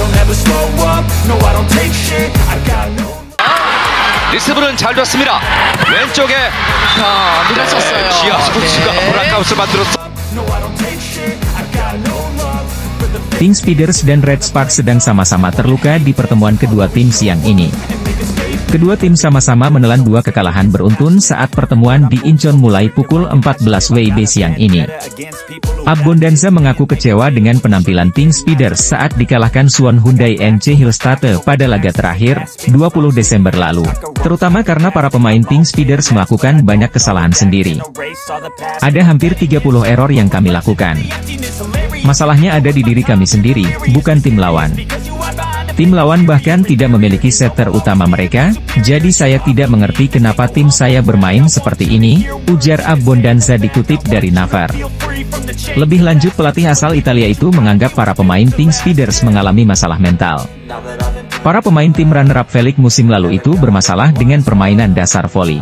don't ever slow up, no I don't take shit, I got no. 리스브는 잘 줬습니다. 왼쪽에 밀었었어요. 지하 선수가 네. 브라카웃을 만들었어. No I don't take shit, I got no love for the Pink Speeders dan Red Sparks sedang sama-sama terluka di pertemuan kedua tim siang ini. Kedua tim sama-sama menelan 2 kekalahan beruntun saat pertemuan di Incheon mulai pukul 14 WIB siang ini. Abbondanza mengaku kecewa dengan penampilan Pink Speeders saat dikalahkan Suwon Hyundai NC Hillstatte pada laga terakhir, 20 Desember lalu. Terutama karena para pemain Pink Speeders melakukan banyak kesalahan sendiri. Ada hampir 30 error yang kami lakukan. Masalahnya ada di diri kami sendiri, bukan tim lawan. Tim lawan bahkan tidak memiliki setter utama mereka, jadi saya tidak mengerti kenapa tim saya bermain seperti ini, ujar Abbondanza dikutip dari Naver. Lebih lanjut pelatih asal Italia itu menganggap para pemain Pink Speeders mengalami masalah mental. Para pemain tim runner-up V-League musim lalu itu bermasalah dengan permainan dasar voli.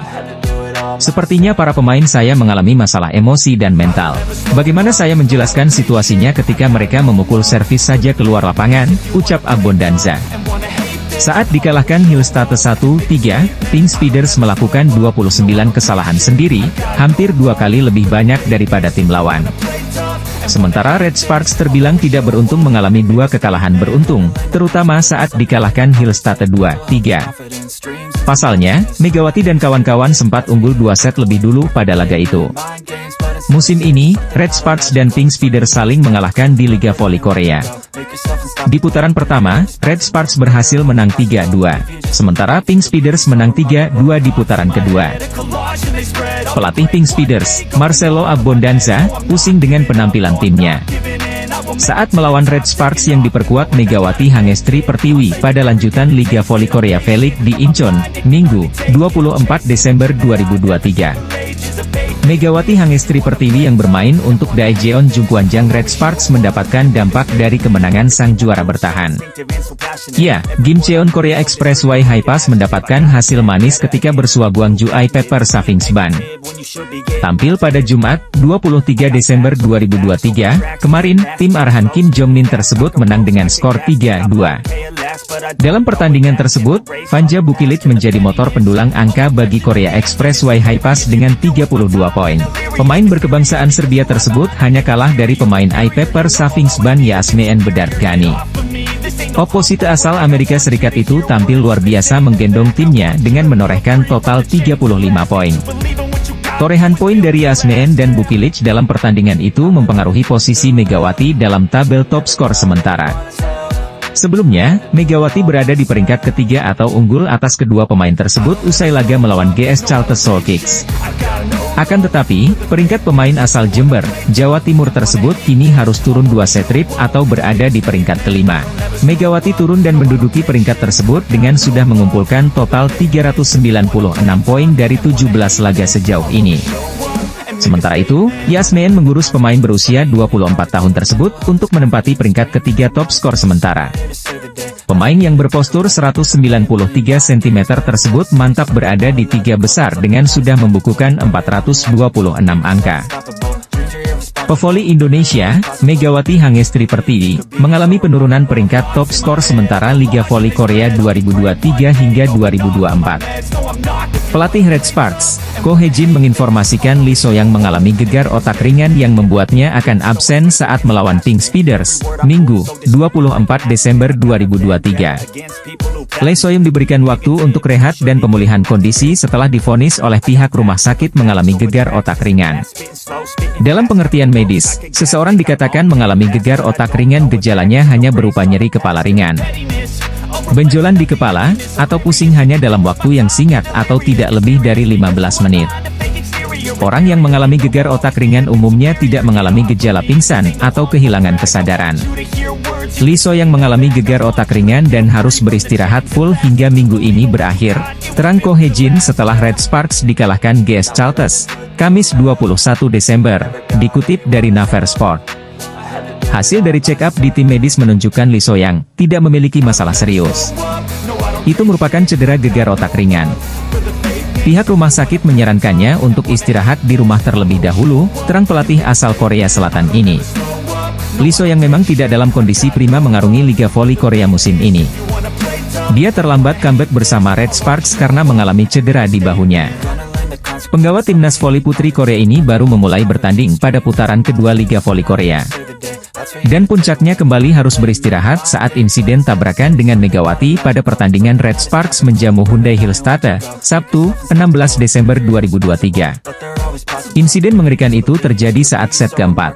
Sepertinya para pemain saya mengalami masalah emosi dan mental. Bagaimana saya menjelaskan situasinya ketika mereka memukul servis saja keluar lapangan, ucap Abbondanza. Saat dikalahkan Hillstatte 1-3, Pink Speeders melakukan 29 kesalahan sendiri, hampir 2 kali lebih banyak daripada tim lawan. Sementara Red Sparks terbilang tidak beruntung mengalami 2 kekalahan beruntung, terutama saat dikalahkan Hillstatte 2-3. Pasalnya, Megawati dan kawan-kawan sempat unggul 2 set lebih dulu pada laga itu. Musim ini, Red Sparks dan Pink Speeders saling mengalahkan di Liga Voli Korea. Di putaran pertama, Red Sparks berhasil menang 3-2, sementara Pink Speeders menang 3-2 di putaran kedua. Pelatih Pink Speeders, Marcelo Abbondanza, pusing dengan penampilan timnya. Saat melawan Red Sparks yang diperkuat Megawati Hangestri Pertiwi pada lanjutan Liga Voli Korea V-League di Incheon, Minggu, 24 Desember 2023. Megawati Hangestri Pertiwi yang bermain untuk Daejeon Jungkwanjang Red Sparks mendapatkan dampak dari kemenangan sang juara bertahan. Ya, Gimcheon Korea Expressway Hi-Pass mendapatkan hasil manis ketika bersua Gwangju I-Pepper Safingsban. Tampil pada Jumat, 23 Desember 2023, kemarin, tim arahan Kim Jong-min tersebut menang dengan skor 3-2. Dalam pertandingan tersebut, Vanja Bukilid menjadi motor pendulang angka bagi Korea Expressway Hi-Pass dengan 32 poin. Pemain berkebangsaan Serbia tersebut hanya kalah dari pemain I-Pepper Safingsban Yasmeen Bedargani. Oposite asal Amerika Serikat itu tampil luar biasa menggendong timnya dengan menorehkan total 35 poin. Torehan poin dari Yasmeen dan Bukilid dalam pertandingan itu mempengaruhi posisi Megawati dalam tabel top skor sementara. Sebelumnya, Megawati berada di peringkat ketiga atau unggul atas kedua pemain tersebut usai laga melawan GS Charter Soul Kicks. Akan tetapi, peringkat pemain asal Jember, Jawa Timur tersebut kini harus turun 2 set trip atau berada di peringkat kelima. Megawati turun dan menduduki peringkat tersebut dengan sudah mengumpulkan total 396 poin dari 17 laga sejauh ini. Sementara itu, Yasmeen mengurus pemain berusia 24 tahun tersebut untuk menempati peringkat ketiga top skor sementara. Pemain yang berpostur 193 cm tersebut mantap berada di 3 besar dengan sudah membukukan 426 angka. Pevoli Indonesia, Megawati Hangestri Pertiwi, mengalami penurunan peringkat top skor sementara Liga Voli Korea 2023 hingga 2024. Pelatih Red Sparks, Ko Hejin menginformasikan Lee So-young mengalami gegar otak ringan yang membuatnya akan absen saat melawan Pink Speeders, Minggu, 24 Desember 2023. Lee So-young diberikan waktu untuk rehat dan pemulihan kondisi setelah divonis oleh pihak rumah sakit mengalami gegar otak ringan. Dalam pengertian medis, seseorang dikatakan mengalami gegar otak ringan gejalanya hanya berupa nyeri kepala ringan, benjolan di kepala, atau pusing hanya dalam waktu yang singkat atau tidak lebih dari 15 menit. Orang yang mengalami gegar otak ringan umumnya tidak mengalami gejala pingsan atau kehilangan kesadaran. Lee So-young mengalami gegar otak ringan dan harus beristirahat full hingga minggu ini berakhir, terang Ko Hejin setelah Red Sparks dikalahkan GS Charters, Kamis 21 Desember, dikutip dari Naver Sport. Hasil dari check-up di tim medis menunjukkan Lee So-young tidak memiliki masalah serius. Itu merupakan cedera gegar otak ringan. Pihak rumah sakit menyarankannya untuk istirahat di rumah terlebih dahulu, terang pelatih asal Korea Selatan ini. Lee So-young memang tidak dalam kondisi prima mengarungi Liga Voli Korea musim ini. Dia terlambat comeback bersama Red Sparks karena mengalami cedera di bahunya. Penggawa timnas voli putri Korea ini baru memulai bertanding pada putaran kedua Liga Voli Korea. Dan puncaknya kembali harus beristirahat saat insiden tabrakan dengan Megawati pada pertandingan Red Sparks menjamu Hyundai Hillstatte, Sabtu, 16 Desember 2023. Insiden mengerikan itu terjadi saat set keempat.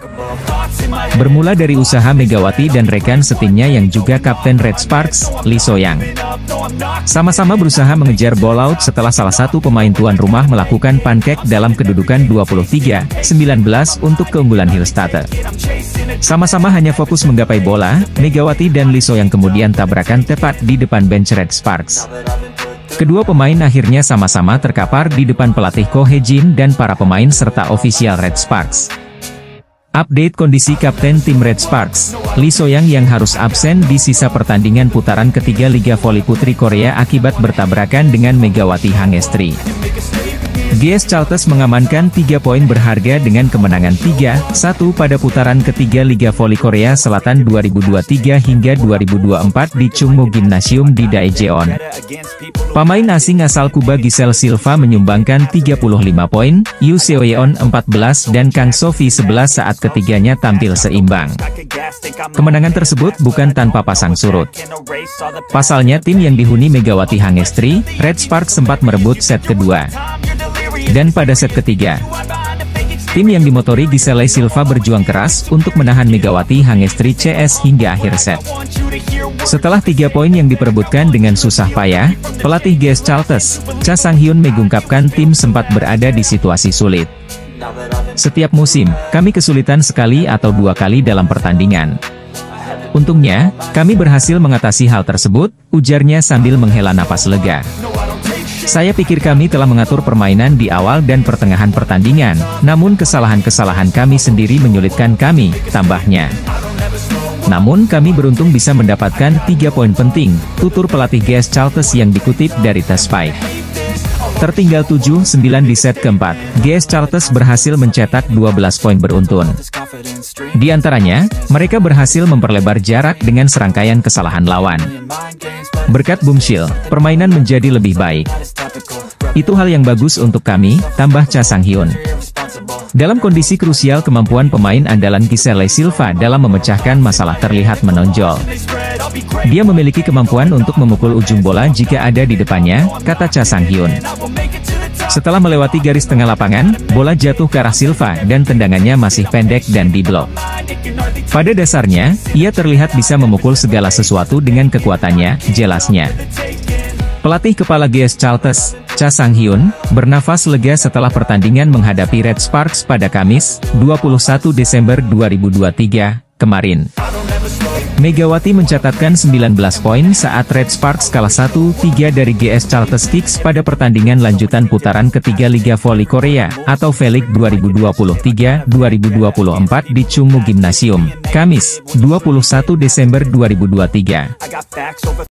Bermula dari usaha Megawati dan rekan setimnya yang juga kapten Red Sparks, Lee So-young. Sama-sama berusaha mengejar ball out setelah salah satu pemain tuan rumah melakukan pancake dalam kedudukan 23-19 untuk keunggulan Hillstatte. Sama-sama hanya fokus menggapai bola, Megawati dan Lee So-young kemudian tabrakan tepat di depan bench Red Sparks. Kedua pemain akhirnya sama-sama terkapar di depan pelatih Ko Hae-jin dan para pemain serta ofisial Red Sparks. Update kondisi kapten tim Red Sparks, Lee So-young yang harus absen di sisa pertandingan putaran ketiga Liga Voli Putri Korea akibat bertabrakan dengan Megawati Hangestri. GS Chalters mengamankan 3 poin berharga dengan kemenangan 3-1 pada putaran ketiga Liga Voli Korea Selatan 2023 hingga 2024 di Chungmu Gymnasium di Daejeon. Pemain asing asal Kuba Giselle Silva menyumbangkan 35 poin, Yu Seoyeon 14 dan Kang Sofi 11 saat ketiganya tampil seimbang. Kemenangan tersebut bukan tanpa pasang surut. Pasalnya tim yang dihuni Megawati Hangestri, Red Sparks sempat merebut set kedua. Dan pada set ketiga, tim yang dimotori Giselle Silva berjuang keras untuk menahan Megawati Hangestri CS hingga akhir set. Setelah 3 poin yang diperebutkan dengan susah payah, pelatih GS Chalters, Cha Sang-hyun mengungkapkan tim sempat berada di situasi sulit. Setiap musim, kami kesulitan sekali atau 2 kali dalam pertandingan. Untungnya, kami berhasil mengatasi hal tersebut, ujarnya sambil menghela napas lega. Saya pikir kami telah mengatur permainan di awal dan pertengahan pertandingan, namun kesalahan-kesalahan kami sendiri menyulitkan kami, tambahnya. Namun kami beruntung bisa mendapatkan 3 poin penting, tutur pelatih GS Chalters yang dikutip dari The Spike. Tertinggal 7-9 di set keempat, GS Chalters berhasil mencetak 12 poin beruntun. Di antaranya, mereka berhasil memperlebar jarak dengan serangkaian kesalahan lawan. Berkat Boomshil, permainan menjadi lebih baik. Itu hal yang bagus untuk kami, tambah Cha Sang-hyun. Dalam kondisi krusial kemampuan pemain andalan Giselle Silva dalam memecahkan masalah terlihat menonjol. Dia memiliki kemampuan untuk memukul ujung bola jika ada di depannya, kata Cha Sang-hyun. Setelah melewati garis tengah lapangan, bola jatuh ke arah Silva dan tendangannya masih pendek dan diblok. Pada dasarnya, ia terlihat bisa memukul segala sesuatu dengan kekuatannya, jelasnya. Pelatih kepala GS Chalters, Cha Sang-hyun, bernafas lega setelah pertandingan menghadapi Red Sparks pada Kamis, 21 Desember 2023, kemarin. Megawati mencatatkan 19 poin saat Red Sparks kalah 1-3 dari GS Chalters Kicks pada pertandingan lanjutan putaran ketiga Liga Voli Korea, atau V-League 2023-2024 di Chungmu Gymnasium, Kamis, 21 Desember 2023.